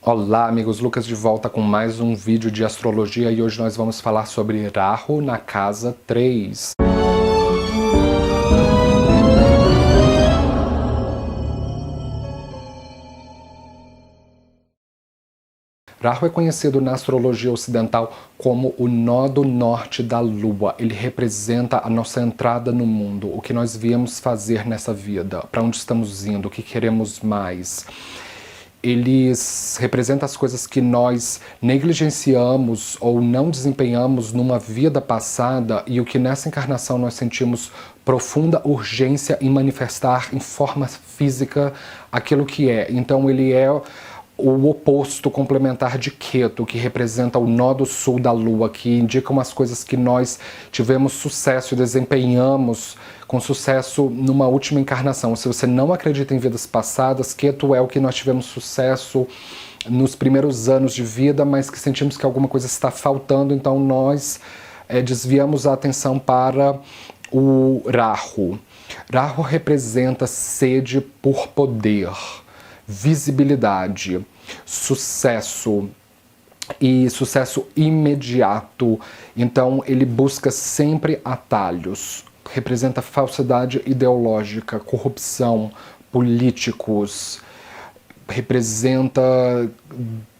Olá amigos, Lucas de volta com mais um vídeo de astrologia e hoje nós vamos falar sobre Rahu na casa 3. Rahu é conhecido na astrologia ocidental como o nó do norte da lua. Ele representa a nossa entrada no mundo, o que nós viemos fazer nessa vida, para onde estamos indo, o que queremos mais. Eles representam as coisas que nós negligenciamos ou não desempenhamos numa vida passada e o que nessa encarnação nós sentimos profunda urgência em manifestar em forma física aquilo que é. Então ele é o oposto complementar de Ketu, que representa o nó do sul da lua, que indicam as coisas que nós tivemos sucesso e desempenhamos com sucesso numa última encarnação. Se você não acredita em vidas passadas, Ketu é o que nós tivemos sucesso nos primeiros anos de vida, mas que sentimos que alguma coisa está faltando, então nós desviamos a atenção para o Rahu. Rahu representa sede por poder, visibilidade, sucesso e sucesso imediato. Então ele busca sempre atalhos. Representa falsidade ideológica, corrupção, políticos, representa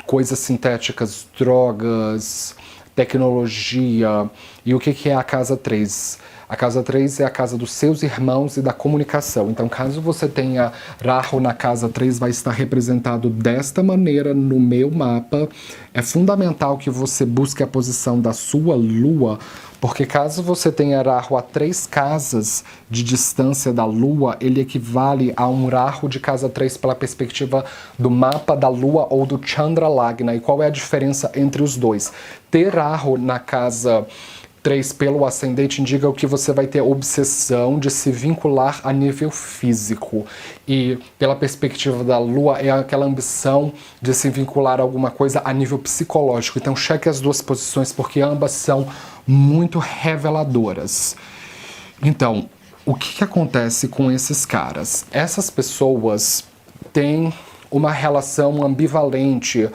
coisas sintéticas, drogas, tecnologia. E o que é a casa 3? A casa 3 é a casa dos seus irmãos e da comunicação. Então, caso você tenha Rahu na casa 3, vai estar representado desta maneira no meu mapa. É fundamental que você busque a posição da sua lua, porque caso você tenha Rahu a 3 casas de distância da lua, ele equivale a um Rahu de casa 3 pela perspectiva do mapa da lua ou do Chandra Lagna. E qual é a diferença entre os dois? Ter Rahu na casa 3 pelo ascendente indica que você vai ter obsessão de se vincular a nível físico. E pela perspectiva da lua é aquela ambição de se vincular a alguma coisa a nível psicológico. Então cheque as duas posições porque ambas são muito reveladoras. Então, o que acontece com esses caras? Essas pessoas têm uma relação ambivalente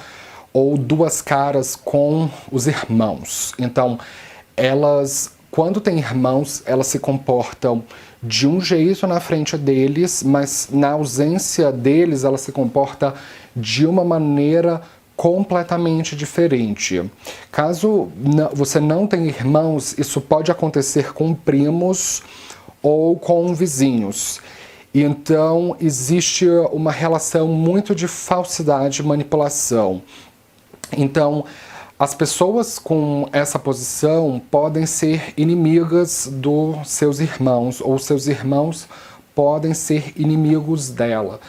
ou duas caras com os irmãos. Então, elas, quando têm irmãos, elas se comportam de um jeito na frente deles, mas na ausência deles, ela se comporta de uma maneira completamente diferente. Caso você não tenha irmãos, isso pode acontecer com primos ou com vizinhos. Então, existe uma relação muito de falsidade e manipulação. Então, as pessoas com essa posição podem ser inimigas dos seus irmãos, ou seus irmãos podem ser inimigos dela.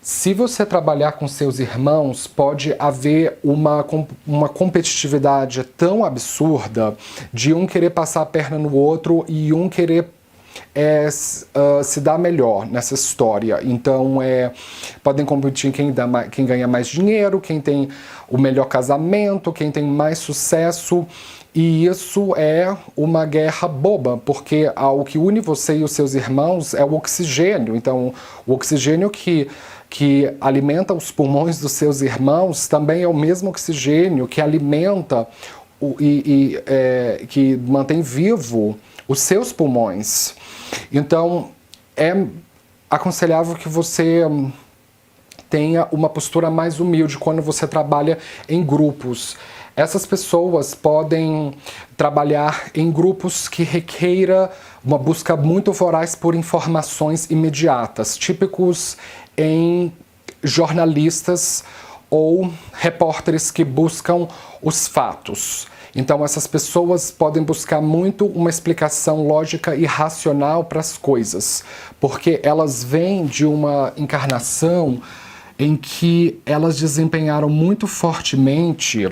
Se você trabalhar com seus irmãos, pode haver uma competitividade tão absurda de um querer passar a perna no outro e um querer se dar melhor nessa história. Então, podem competir quem ganha mais dinheiro, quem tem o melhor casamento, quem tem mais sucesso. E isso é uma guerra boba, porque o que une você e os seus irmãos é o oxigênio. Então, o oxigênio que alimenta os pulmões dos seus irmãos também é o mesmo oxigênio que alimenta que mantém vivo os seus pulmões. Então, é aconselhável que você tenha uma postura mais humilde quando você trabalha em grupos. Essas pessoas podem trabalhar em grupos que requeira uma busca muito voraz por informações imediatas, típicos em jornalistas ou repórteres que buscam os fatos. Então, essas pessoas podem buscar muito uma explicação lógica e racional para as coisas, porque elas vêm de uma encarnação em que elas desempenharam muito fortemente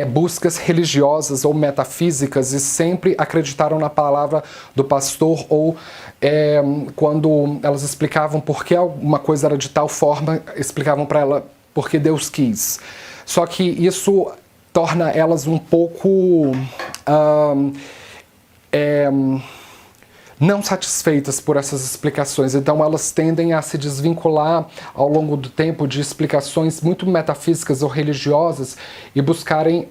buscas religiosas ou metafísicas e sempre acreditaram na palavra do pastor ou quando elas explicavam por que alguma coisa era de tal forma, explicavam para ela porque Deus quis. Só que isso torna elas um pouco não satisfeitas por essas explicações, então elas tendem a se desvincular ao longo do tempo de explicações muito metafísicas ou religiosas e buscarem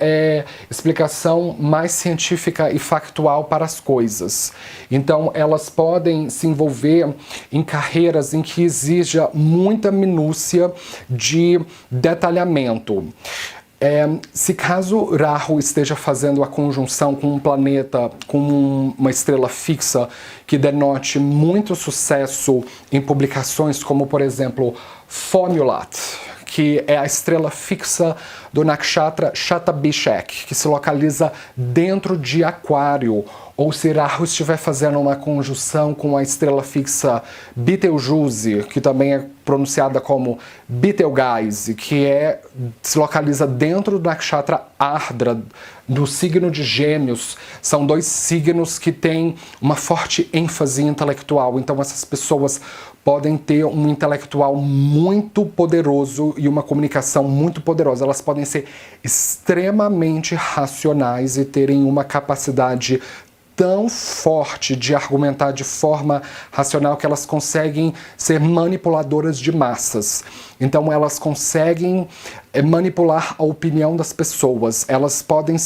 explicação mais científica e factual para as coisas. Então elas podem se envolver em carreiras em que exija muita minúcia de detalhamento. Se caso Rahu esteja fazendo a conjunção com um planeta, com uma estrela fixa, que denote muito sucesso em publicações como, por exemplo, Fomulat, que é a estrela fixa do nakshatra Shatabhishek, que se localiza dentro de Aquário, ou se Rahu estiver fazendo uma conjunção com a estrela fixa Betelgeuse, que também é pronunciada como Betelgeuse, que se localiza dentro do nakshatra Ardra, do signo de Gêmeos. São dois signos que têm uma forte ênfase intelectual, então essas pessoas podem ter um intelectual muito poderoso e uma comunicação muito poderosa. Elas podem ser extremamente racionais e terem uma capacidade tão forte de argumentar de forma racional que elas conseguem ser manipuladoras de massas. Então elas conseguem manipular a opinião das pessoas. Elas podem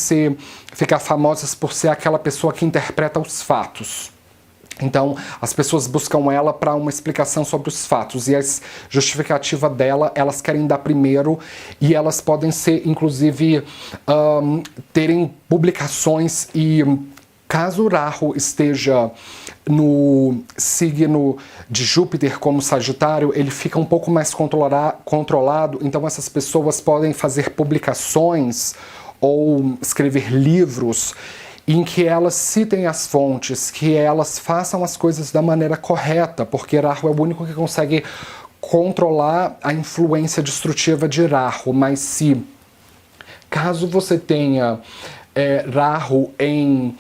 ficar famosas por ser aquela pessoa que interpreta os fatos. Então, as pessoas buscam ela para uma explicação sobre os fatos e a justificativa dela, elas querem dar primeiro e elas podem ser, inclusive, terem publicações e caso Rahu esteja no signo de Júpiter como Sagitário, ele fica um pouco mais controlado, então essas pessoas podem fazer publicações ou escrever livros em que elas citem as fontes, que elas façam as coisas da maneira correta, porque Rahu é o único que consegue controlar a influência destrutiva de Rahu. Mas caso você tenha Rahu em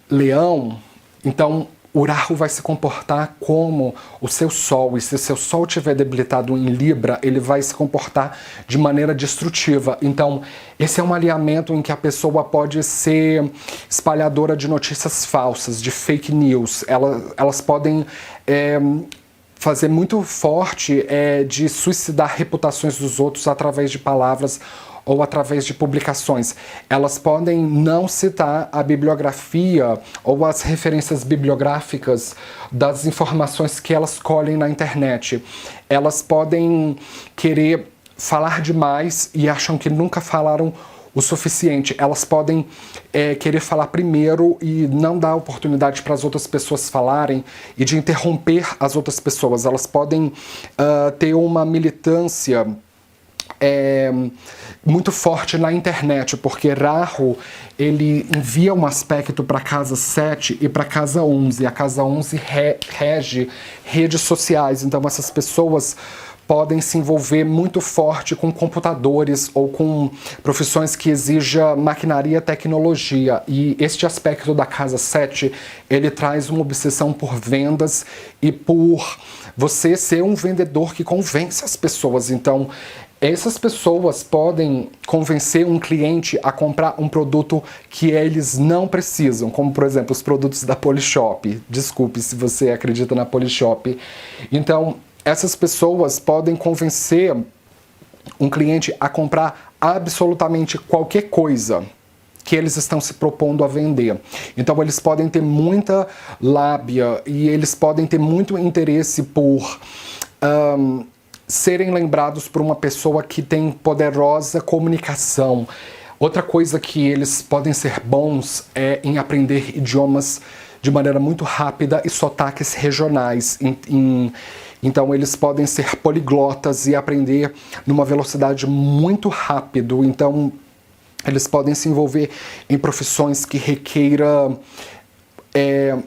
Leão, então o Rahu vai se comportar como o seu Sol, e se seu Sol estiver debilitado em Libra, ele vai se comportar de maneira destrutiva. Então, esse é um alinhamento em que a pessoa pode ser espalhadora de notícias falsas, de fake news. Elas podem fazer muito forte de suicidar reputações dos outros através de palavras ou através de publicações. Elas podem não citar a bibliografia ou as referências bibliográficas das informações que elas colhem na internet. Elas podem querer falar demais e acham que nunca falaram o suficiente. Elas podem querer falar primeiro e não dar oportunidade para as outras pessoas falarem e de interromper as outras pessoas. Elas podem ter uma militância muito forte na internet, porque Rahu, ele envia um aspecto para a casa 7 e para a casa 11. A casa 11 rege redes sociais, então essas pessoas podem se envolver muito forte com computadores ou com profissões que exijam maquinaria e tecnologia. E este aspecto da casa 7, ele traz uma obsessão por vendas e por você ser um vendedor que convence as pessoas. Então, essas pessoas podem convencer um cliente a comprar um produto que eles não precisam, como, por exemplo, os produtos da Polishop. Desculpe se você acredita na Polishop. Então, essas pessoas podem convencer um cliente a comprar absolutamente qualquer coisa que eles estão se propondo a vender. Então, eles podem ter muita lábia e eles podem ter muito interesse por serem lembrados por uma pessoa que tem poderosa comunicação. Outra coisa que eles podem ser bons é em aprender idiomas de maneira muito rápida e sotaques regionais. Então eles podem ser poliglotas e aprender numa velocidade muito rápido. Então eles podem se envolver em profissões que requeira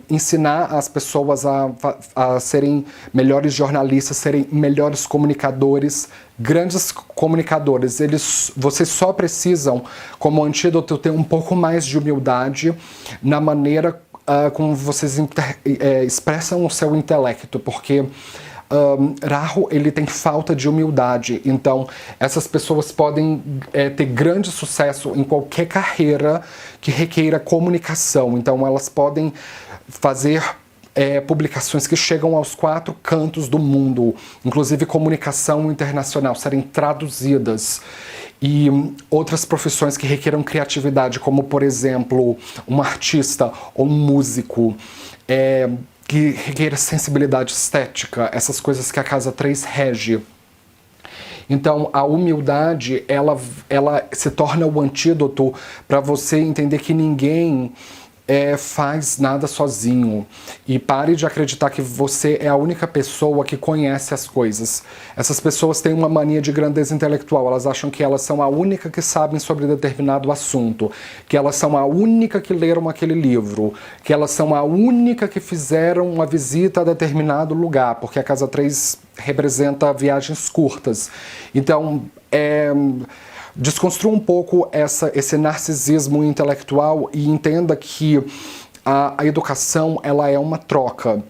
ensinar as pessoas a serem melhores jornalistas, serem melhores comunicadores, grandes comunicadores. Vocês só precisam, como antídoto, ter um pouco mais de humildade na maneira como vocês expressam o seu intelecto, porque Rahu, ele tem falta de humildade, então essas pessoas podem ter grande sucesso em qualquer carreira que requeira comunicação. Então elas podem fazer publicações que chegam aos 4 cantos do mundo, inclusive comunicação internacional, serem traduzidas. E outras profissões que requeram criatividade, como, por exemplo, um artista ou um músico, que requer sensibilidade estética, essas coisas que a casa 3 rege. Então, a humildade, ela se torna o antídoto para você entender que ninguém faz nada sozinho. E pare de acreditar que você é a única pessoa que conhece as coisas. Essas pessoas têm uma mania de grandeza intelectual. Elas acham que elas são a única que sabem sobre determinado assunto, que elas são a única que leram aquele livro, que elas são a única que fizeram uma visita a determinado lugar, porque a casa 3 representa viagens curtas. Então, desconstrua um pouco esse narcisismo intelectual e entenda que a educação, ela é uma troca.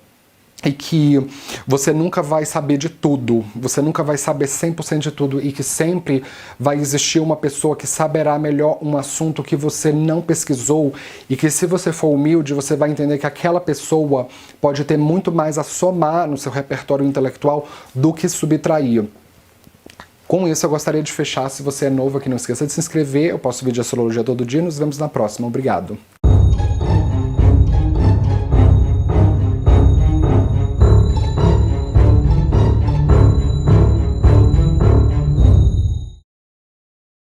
E que você nunca vai saber de tudo, você nunca vai saber 100% de tudo, e que sempre vai existir uma pessoa que saberá melhor um assunto que você não pesquisou, e que, se você for humilde, você vai entender que aquela pessoa pode ter muito mais a somar no seu repertório intelectual do que subtrair. Com isso, eu gostaria de fechar. Se você é novo aqui, não esqueça de se inscrever. Eu posto vídeo de astrologia todo dia. Nos vemos na próxima. Obrigado.